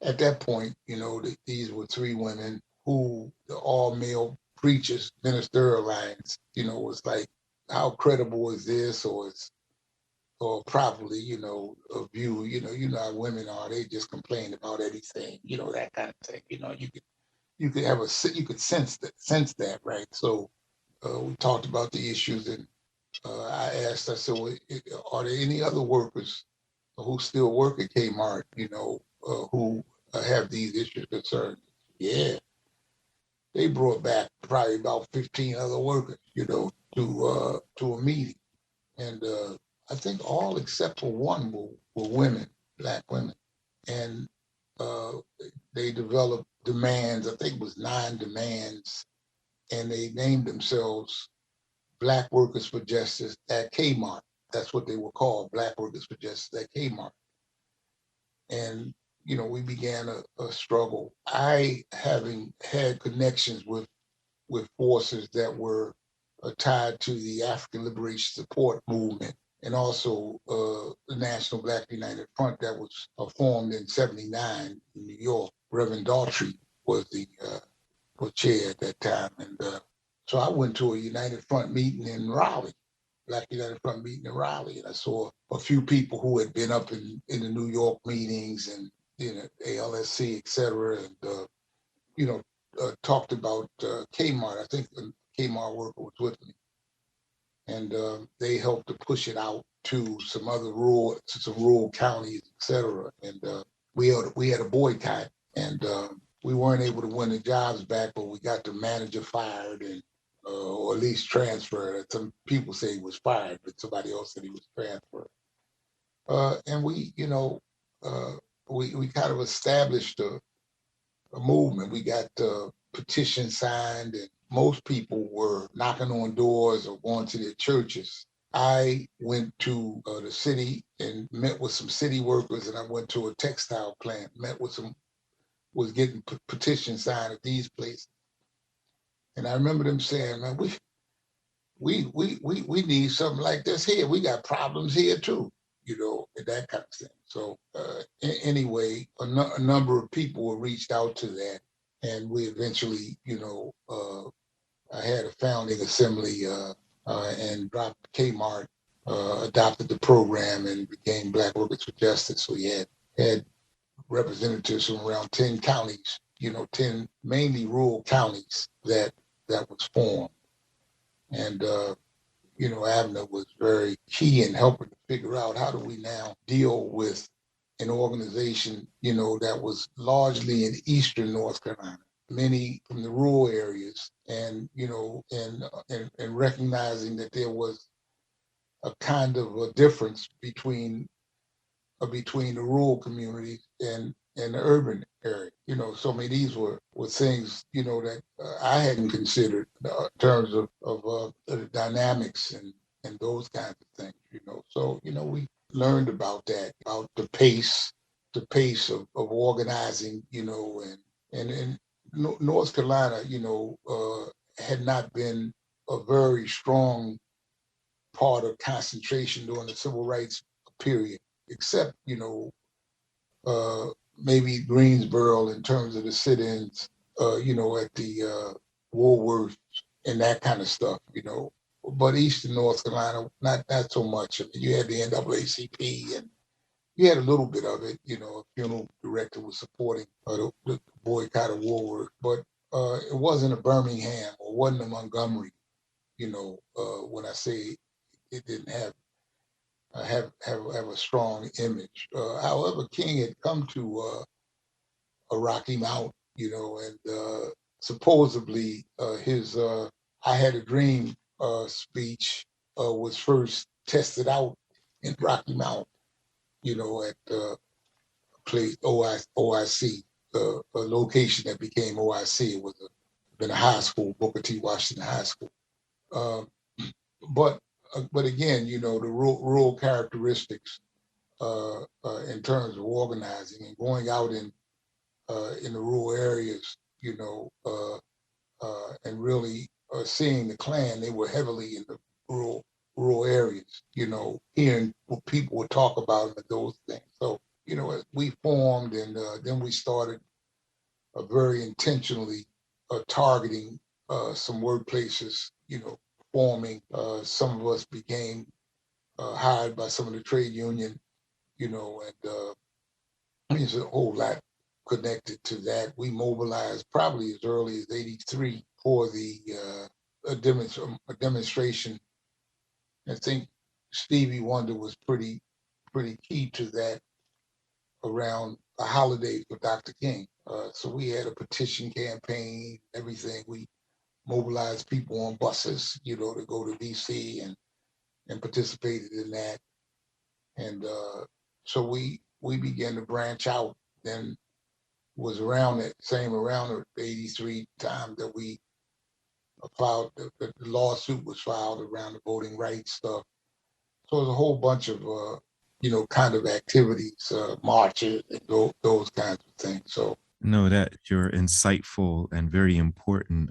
Speaker 3: at that point, that these were three women who the all-male preachers, Ministerial Alliance, was like, how credible is this, or properly, a view, how women are, they just complain about anything, that kind of thing. You you could sense that, right? So we talked about the issues, and I said, well, are there any other workers who still work at Kmart, who have these issues concerns? Yeah, they brought back probably about 15 other workers, to a meeting, and I think all except for one were women, black women, and uh, they developed demands. I think it was 9 demands, and they named themselves Black Workers for Justice at Kmart. That's what they were called, Black Workers for Justice at Kmart. And, we began a struggle. I, having had connections with forces that were tied to the African Liberation Support Movement, and also the National Black United Front that was formed in '79 in New York. Reverend Daughtry was the was chair at that time, and so I went to a United Front meeting in Raleigh, Black United Front meeting in Raleigh, and I saw a few people who had been up in the New York meetings and ALSC, et cetera, and talked about Kmart. I think the Kmart worker was with me, and they helped to push it out to some rural counties, et cetera. And we had a boycott, and we weren't able to win the jobs back, but we got the manager fired, and or at least transferred. Some people say he was fired, but somebody else said he was transferred. And we kind of established a movement. We got petitions signed, and most people were knocking on doors or going to their churches. I went to the city and met with some city workers, and I went to a textile plant, was getting petitions signed at these places. And I remember them saying, man, we need something like this here. We got problems here too, and that kind of thing. So anyway, a number of people were reached out to that, and we eventually, I had a founding assembly and dropped Kmart, adopted the program, and became Black Workers for Justice. So we had representatives from around 10 counties, 10 mainly rural counties that was formed. And Abner was very key in helping to figure out how do we now deal with an organization, that was largely in eastern North Carolina, many from the rural areas, and and recognizing that there was a kind of a difference between the rural communities and the urban area. So I mean, these were things, that I hadn't considered in terms of the dynamics and those kinds of things, So, we learned about that, about the pace of organizing, and North Carolina, had not been a very strong part of concentration during the civil rights period, except, maybe Greensboro in terms of the sit-ins, at the Woolworth and that kind of stuff, But Eastern North Carolina, not so much. I mean, you had the NAACP, and you had a little bit of it. A funeral director was supporting the boycott of Woolworth, but it wasn't a Birmingham or wasn't a Montgomery. When I say it didn't have a strong image. However, King had come to a Rocky Mount, and supposedly his "I Had a Dream" speech was first tested out in Rocky Mount, at a place OIC, a location that became OIC. It was been a high school, Booker T. Washington High School. Um, but again, the rural characteristics in terms of organizing and going out in the rural areas, and really seeing the Klan. They were heavily in the rural areas, hearing what people would talk about and those things. So, we formed, and then we started very intentionally targeting some workplaces, forming. Some of us became hired by some of the trade union, and I mean, it's a whole lot connected to that. We mobilized probably as early as '83 for a demonstration. I think Stevie Wonder was pretty key to that around a holiday for Dr. King. So we had a petition campaign, everything. We mobilized people on buses, to go to DC and participated in that. And so we began to branch out. Then was around the '83 time that we filed, the lawsuit was filed around the voting rights stuff. So there's a whole bunch of, kind of activities, marches, and those kinds of things. So
Speaker 2: No, that your insightful and very important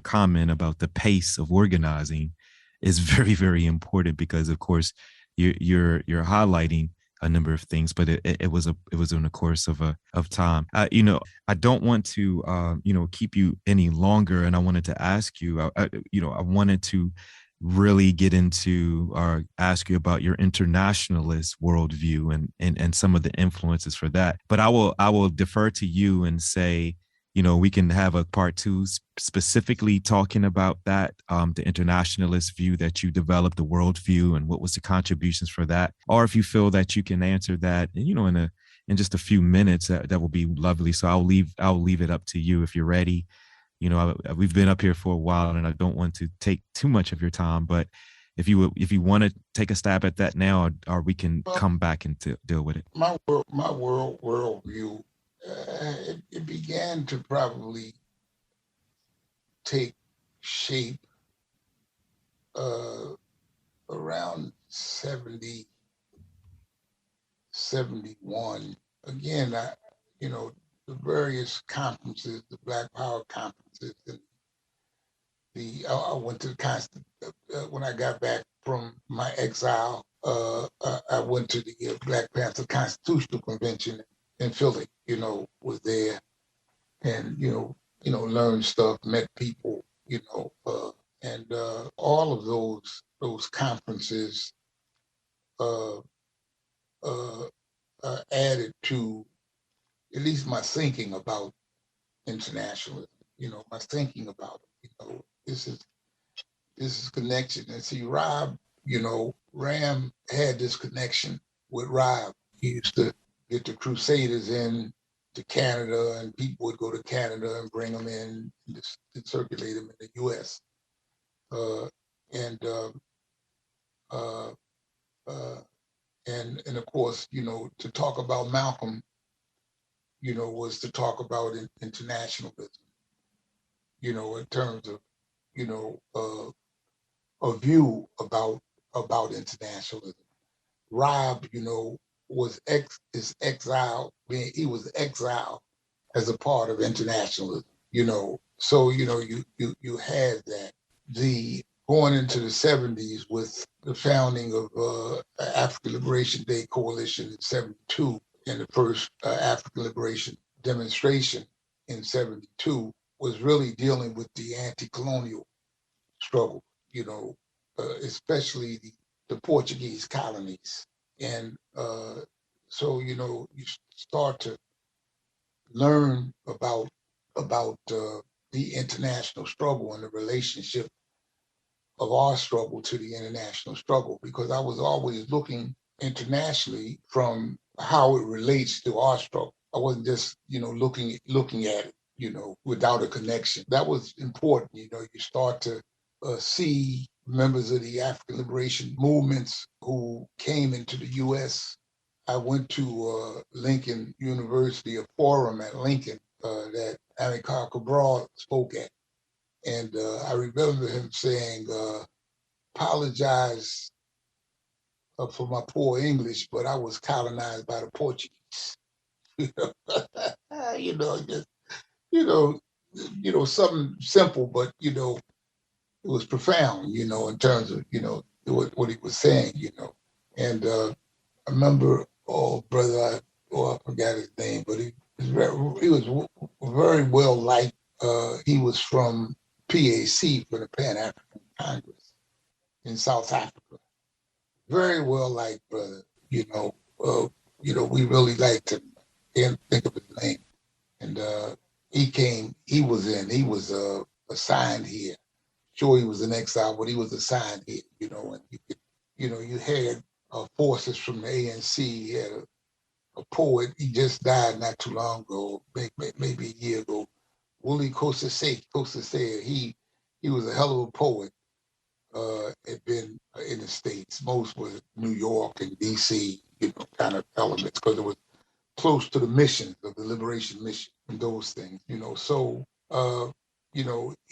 Speaker 2: comment about the pace of organizing is very, very important because, of course, you're highlighting a number of things, but it was in the course of time. I don't want to keep you any longer, and I wanted to ask you. I wanted to really get into or ask you about your internationalist worldview and some of the influences for that. But I will defer to you and say, we can have a part two specifically talking about that, the internationalist view that you developed, the worldview, and what was the contributions for that. Or if you feel that you can answer that, in just a few minutes, that will be lovely. So I'll leave it up to you if you're ready. We've been up here for a while, and I don't want to take too much of your time. But if you want to take a stab at that now, or we can come back and deal with it.
Speaker 3: My worldview, it began to probably take shape around 70, 71. Again, the various conferences, the Black Power conferences, and I went to the when I got back from my exile, I went to the Black Panther Constitutional Convention in Philly. Was there, and learned stuff, met people, and all of those conferences added to at least my thinking about internationalism. My thinking about it. This is connection. And see, Rob, Ram had this connection with Rob. He used to get the Crusaders in to Canada, and people would go to Canada and bring them in and circulate them in the U.S. And of course, to talk about Malcolm, was to talk about internationalism. In terms of, a view about internationalism. Rob, was exiled. He was exiled as a part of internationalism. So you had that. The going into the '70s with the founding of African Liberation Day Coalition in '72 and the first African Liberation demonstration in '72 was really dealing with the anti-colonial struggle, especially the Portuguese colonies. And so, you start to learn about the international struggle and the relationship of our struggle to the international struggle, because I was always looking internationally from how it relates to our struggle. I wasn't just, looking at it, without a connection. That was important. You start to see members of the African liberation movements who came into the U.S. I went to Lincoln University, a forum at Lincoln that Amilcar Cabral spoke at. And I remember him saying, apologize for my poor English, but I was colonized by the Portuguese. Something simple, but, it was profound, in terms of, what he was saying, And I remember, brother, I forgot his name, but he was very well liked. He was from PAC, for the Pan-African Congress in South Africa. Very well liked brother. We really liked him. Can't think of his name. and he was assigned here. Sure, he was in exile, but he was assigned here, and you had forces from the ANC. You had a poet. He just died not too long ago, maybe a year ago. Willie Kosase. He was a hell of a poet. Had been in the States. Most was New York and DC, kind of elements, because it was close to the missions of the liberation mission and those things, So,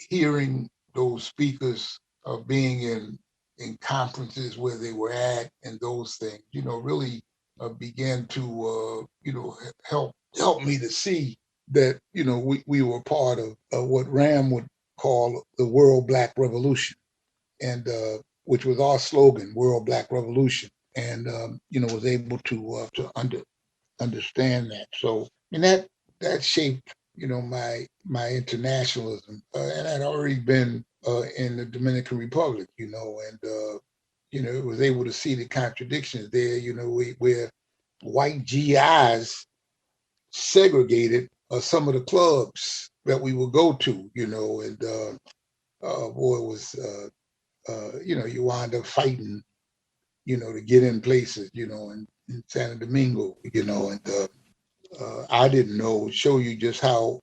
Speaker 3: hearing those speakers being in conferences where they were at and those things, really began to, help me to see that, we were part of what Ram would call the World Black Revolution, and which was our slogan, World Black Revolution, and was able to understand that. So, and that shaped, my internationalism, and I'd already been in the Dominican Republic, and was able to see the contradictions there, where white GIs segregated some of the clubs that we would go to, and boy, it was you wind up fighting, to get in places, in Santo Domingo, and I didn't know, show you just how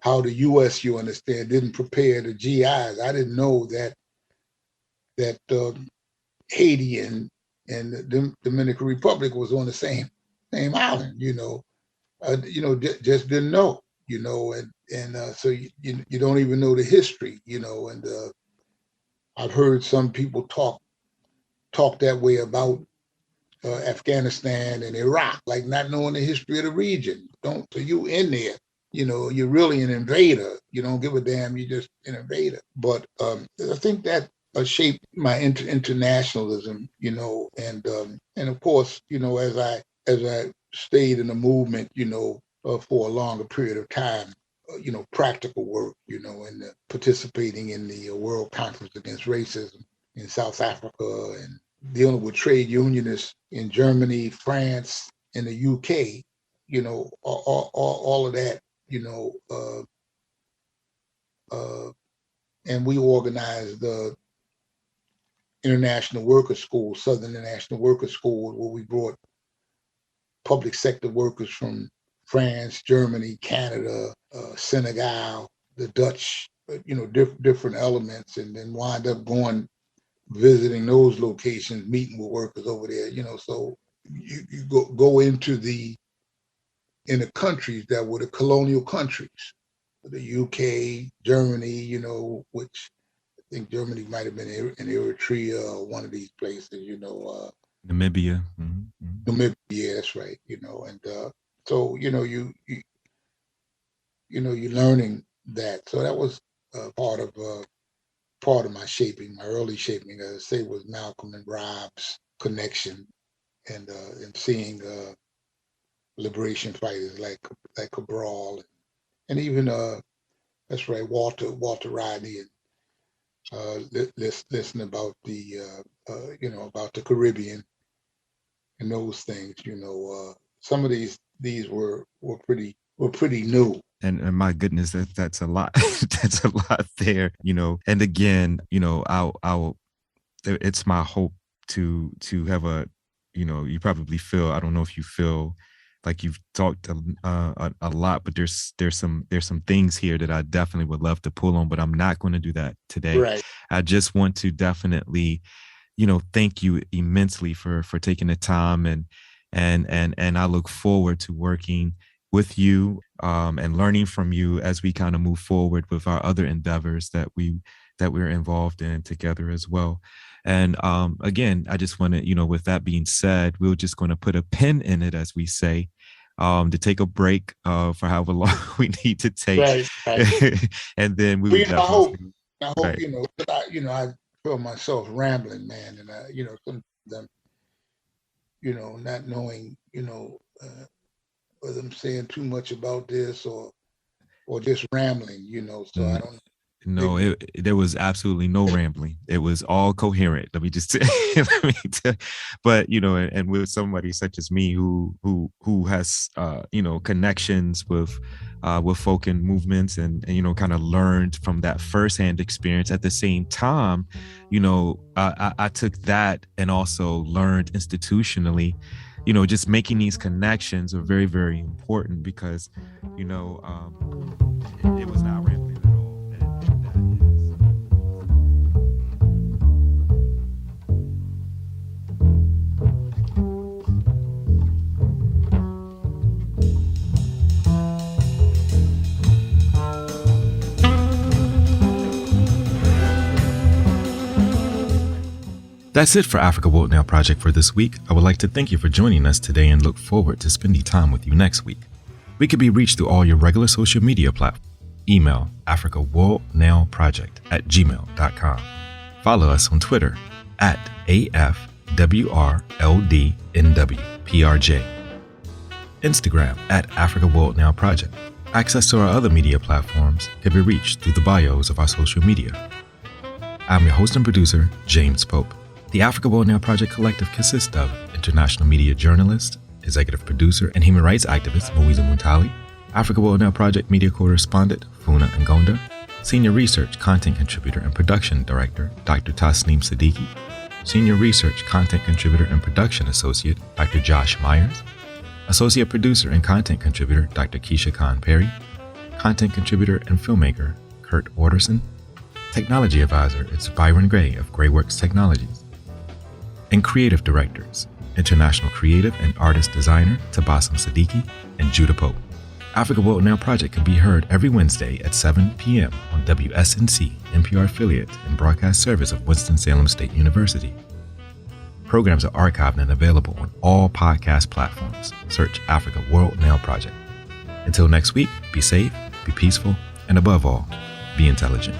Speaker 3: the U.S., you understand, didn't prepare the GIs. I didn't know that Haiti and the Dominican Republic was on the same island. Just didn't know. And so you don't even know the history. And I've heard some people talk that way about Afghanistan and Iraq, like not knowing the history of the region. Don't So you in there, you're really an invader. You don't give a damn. You're just an invader. But I think that shaped my internationalism, and of course, as I stayed in the movement, for a longer period of time, practical work, and participating in the World Conference Against Racism in South Africa, and dealing with trade unionists in Germany, France, and the UK, all of that, and we organized the International Workers School, Southern International Workers School, where we brought public sector workers from France, Germany, Canada, Senegal, the Dutch, different elements, and then wind up visiting those locations, meeting with workers over there, so you go into the countries that were the colonial countries, the UK, Germany, which I think Germany might have been in Eritrea or one of these places,
Speaker 2: Namibia.
Speaker 3: Namibia, that's right, and so you're learning that. So that was part of my shaping, my early shaping, as I say, was Malcolm and Rob's connection, and seeing liberation fighters like Cabral, and even that's right, Walter Rodney, and listen about the about the Caribbean and those things. Some of these were pretty new.
Speaker 2: And my goodness, that's a lot. That's a lot there, And again, I'll it's my hope to have you probably feel, I don't know if you feel like you've talked a lot, but there's some things here that I definitely would love to pull on, but I'm not going to do that today.
Speaker 3: Right.
Speaker 2: I just want to definitely, thank you immensely for taking the time, and I look forward to working with you and learning from you as we kind of move forward with our other endeavors that we're involved in together as well. And again, I just want to, with that being said, we're just going to put a pin in it, as we say, to take a break for however long we need to take.
Speaker 3: Right.
Speaker 2: And then we would
Speaker 3: I hope,
Speaker 2: right.
Speaker 3: I feel myself rambling, man. And some of them, not knowing, whether I'm saying too much about this or just rambling, so I don't.
Speaker 2: No, there was absolutely no rambling. It was all coherent. Let me just let me tell. But and with somebody such as me who has connections with folk and movements and kind of learned from that firsthand experience. At the same time, I took that and also learned institutionally. Just making these connections are very, very important because it was not rambling. That's it for Africa World Now Project for this week. I would like to thank you for joining us today and look forward to spending time with you next week. We can be reached through all your regular social media platforms. Email africaworldnowproject@gmail.com. Follow us on Twitter @AFWRLDNWPRJ. Instagram @Africa World Now Project. Access to our other media platforms can be reached through the bios of our social media. I'm your host and producer, James Pope. The Africa World Now Project Collective consists of international media journalist, executive producer, and human rights activist Moiza Muntali, Africa World Now Project media correspondent Funa Ngonda, senior research content contributor and production director Dr. Tasneem Siddiqui, senior research content contributor and production associate Dr. Josh Myers, associate producer and content contributor Dr. Keisha Khan Perry, content contributor and filmmaker Kurt Watterson, technology advisor is Byron Gray of Grayworks Technologies, and creative directors, international creative and artist designer Tabassum Siddiqui and Judah Pope. Africa World Now Project can be heard every Wednesday at 7 p.m. on WSNC, NPR affiliate and broadcast service of Winston-Salem State University. Programs are archived and available on all podcast platforms. Search Africa World Now Project. Until next week, be safe, be peaceful, and above all, be intelligent.